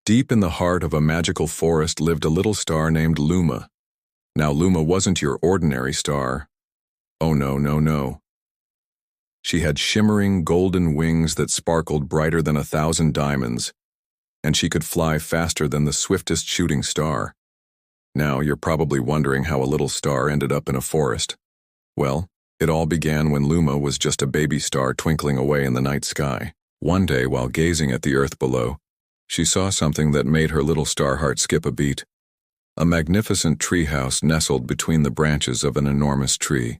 Deep in the heart of a magical forest lived a little star named Luma. Now Luma wasn't your ordinary star. Oh no, no, no. She had shimmering golden wings that sparkled brighter than 1,000 diamonds, and she could fly faster than the swiftest shooting star. Now you're probably wondering how a little star ended up in a forest. Well, it all began when Luma was just a baby star twinkling away in the night sky. One day, while gazing at the earth below, she saw something that made her little star heart skip a beat. A magnificent treehouse nestled between the branches of an enormous tree.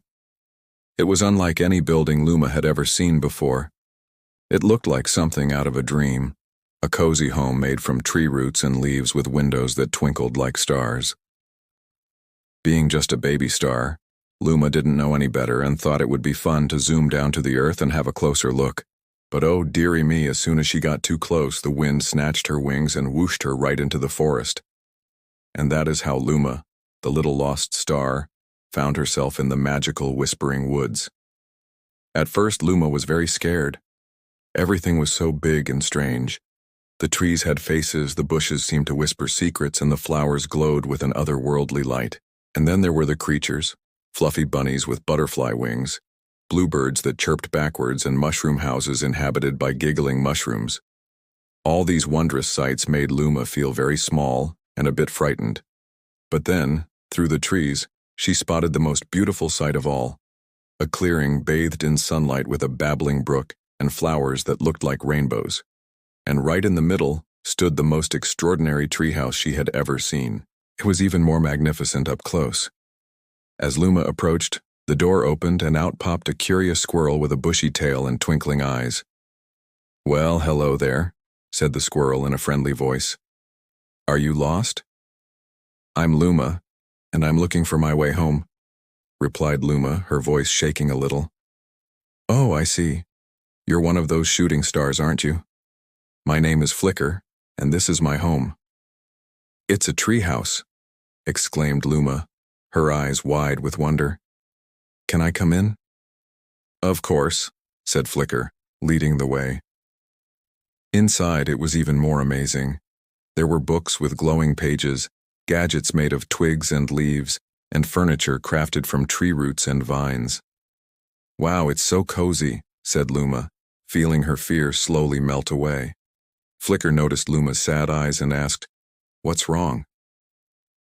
It was unlike any building Luma had ever seen before. It looked like something out of a dream, a cozy home made from tree roots and leaves with windows that twinkled like stars. Being just a baby star, Luma didn't know any better and thought it would be fun to zoom down to the earth and have a closer look. But oh dearie me, as soon as she got too close, the wind snatched her wings and whooshed her right into the forest. And that is how Luma, the little lost star, found herself in the magical whispering woods. At first, Luma was very scared. Everything was so big and strange. The trees had faces, the bushes seemed to whisper secrets, and the flowers glowed with an otherworldly light. And then there were the creatures, fluffy bunnies with butterfly wings, bluebirds that chirped backwards, and mushroom houses inhabited by giggling mushrooms. All these wondrous sights made Luma feel very small and a bit frightened. But then, through the trees, she spotted the most beautiful sight of all. A clearing bathed in sunlight with a babbling brook and flowers that looked like rainbows. And right in the middle stood the most extraordinary treehouse she had ever seen. It was even more magnificent up close. As Luma approached, the door opened and out popped a curious squirrel with a bushy tail and twinkling eyes. "Well, hello there," said the squirrel in a friendly voice. "Are you lost?" "I'm Luma, and I'm looking for my way home," replied Luma, her voice shaking a little. "Oh, I see. You're one of those shooting stars, aren't you? My name is Flicker, and this is my home." "It's a treehouse," exclaimed Luma, her eyes wide with wonder. "Can I come in?" "Of course," said Flicker, leading the way. Inside, it was even more amazing. There were books with glowing pages, gadgets made of twigs and leaves, and furniture crafted from tree roots and vines. "Wow, it's so cozy," said Luma, feeling her fear slowly melt away. Flicker noticed Luma's sad eyes and asked, "What's wrong?"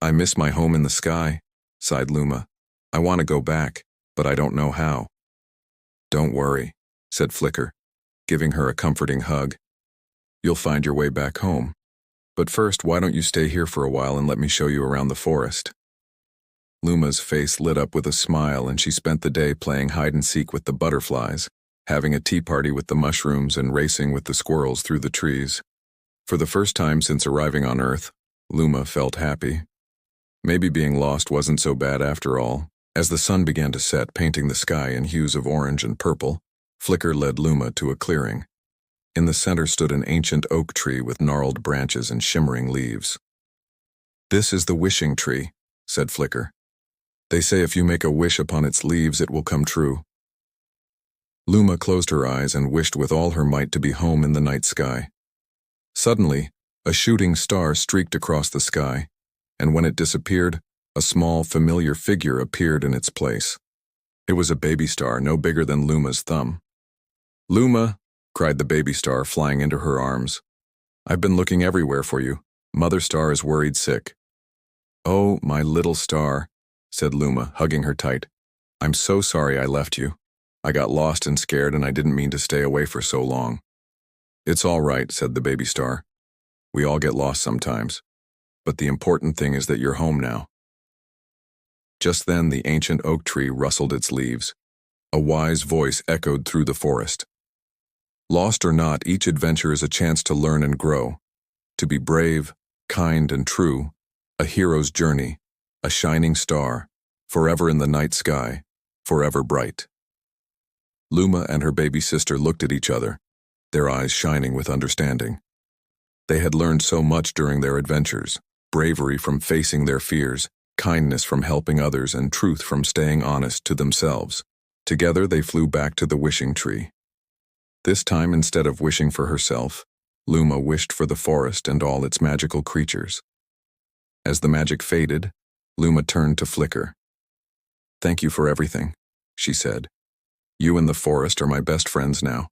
"I miss my home in the sky," sighed Luma. "I want to go back, but I don't know how." "Don't worry," said Flicker, giving her a comforting hug. "You'll find your way back home. But first, why don't you stay here for a while and let me show you around the forest?" Luma's face lit up with a smile, and she spent the day playing hide-and-seek with the butterflies, having a tea party with the mushrooms, and racing with the squirrels through the trees. For the first time since arriving on Earth, Luma felt happy. Maybe being lost wasn't so bad after all. As the sun began to set, painting the sky in hues of orange and purple, Flicker led Luma to a clearing. In the center stood an ancient oak tree with gnarled branches and shimmering leaves. "This is the wishing tree," said Flicker. "They say if you make a wish upon its leaves, it will come true." Luma closed her eyes and wished with all her might to be home in the night sky. Suddenly, a shooting star streaked across the sky, and when it disappeared, a small, familiar figure appeared in its place. It was a baby star no bigger than Luma's thumb. "Luma!" cried the baby star, flying into her arms. "I've been looking everywhere for you. Mother Star is worried sick." "Oh, my little star," said Luma, hugging her tight. "I'm so sorry I left you. I got lost and scared, and I didn't mean to stay away for so long." "It's all right," said the baby star. "We all get lost sometimes. But the important thing is that you're home now." Just then, the ancient oak tree rustled its leaves. A wise voice echoed through the forest. "Lost or not, each adventure is a chance to learn and grow. To be brave, kind, and true, a hero's journey, a shining star, forever in the night sky, forever bright." Luma and her baby sister looked at each other, their eyes shining with understanding. They had learned so much during their adventures: bravery from facing their fears, kindness from helping others, and truth from staying honest to themselves. Together they flew back to the wishing tree. This time, instead of wishing for herself, Luma wished for the forest and all its magical creatures. As the magic faded, Luma turned to Flicker. "Thank you for everything," she said. "You and the forest are my best friends now."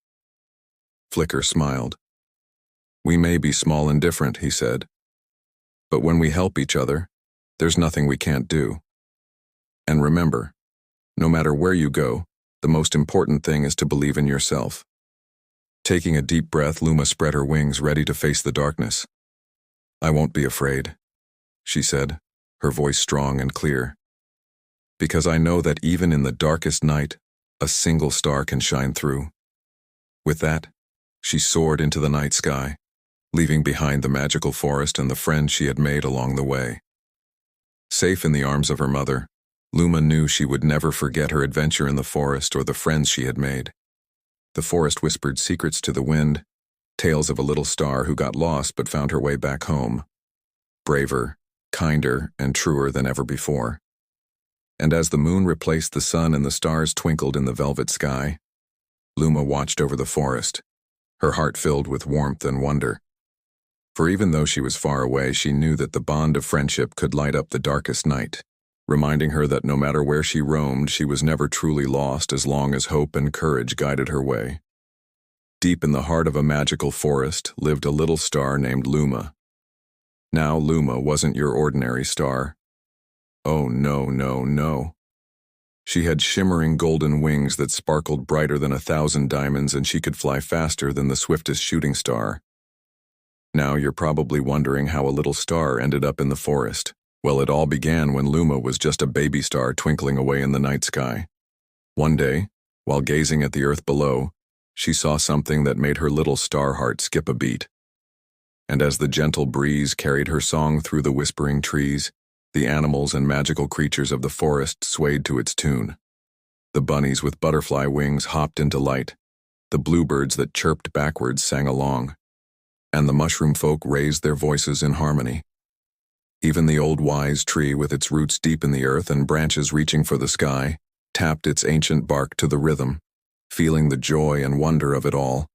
Flicker smiled. "We may be small and different," he said, "but when we help each other, there's nothing we can't do. And remember, no matter where you go, the most important thing is to believe in yourself." Taking a deep breath, Luma spread her wings, ready to face the darkness. "I won't be afraid," she said, her voice strong and clear. "Because I know that even in the darkest night, a single star can shine through." With that, she soared into the night sky, leaving behind the magical forest and the friends she had made along the way. Safe in the arms of her mother, Luma knew she would never forget her adventure in the forest or the friends she had made. The forest whispered secrets to the wind, tales of a little star who got lost but found her way back home, braver, kinder, and truer than ever before. And as the moon replaced the sun and the stars twinkled in the velvet sky, Luma watched over the forest, her heart filled with warmth and wonder. For even though she was far away, she knew that the bond of friendship could light up the darkest night, reminding her that no matter where she roamed, she was never truly lost as long as hope and courage guided her way. Deep in the heart of a magical forest lived a little star named Luma. Now Luma wasn't your ordinary star. Oh no, no, no. She had shimmering golden wings that sparkled brighter than 1,000 diamonds, and she could fly faster than the swiftest shooting star. Now you're probably wondering how a little star ended up in the forest. Well, it all began when Luma was just a baby star twinkling away in the night sky. One day, while gazing at the earth below, she saw something that made her little star heart skip a beat. And as the gentle breeze carried her song through the whispering trees, the animals and magical creatures of the forest swayed to its tune. The bunnies with butterfly wings hopped into light. The bluebirds that chirped backwards sang along. And the mushroom folk raised their voices in harmony. Even the old wise tree, with its roots deep in the earth and branches reaching for the sky, tapped its ancient bark to the rhythm, feeling the joy and wonder of it all.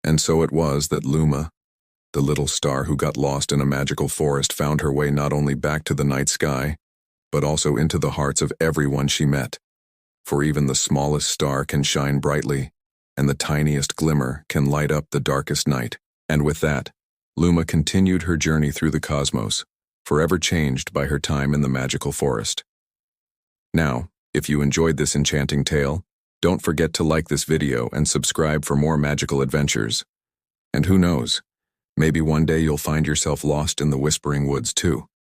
And so it was that Luma, the little star who got lost in a magical forest, found her way not only back to the night sky, but also into the hearts of everyone she met. For even the smallest star can shine brightly, and the tiniest glimmer can light up the darkest night. And with that, Luma continued her journey through the cosmos, forever changed by her time in the magical forest. Now, if you enjoyed this enchanting tale, don't forget to like this video and subscribe for more magical adventures. And who knows, maybe one day you'll find yourself lost in the whispering woods too.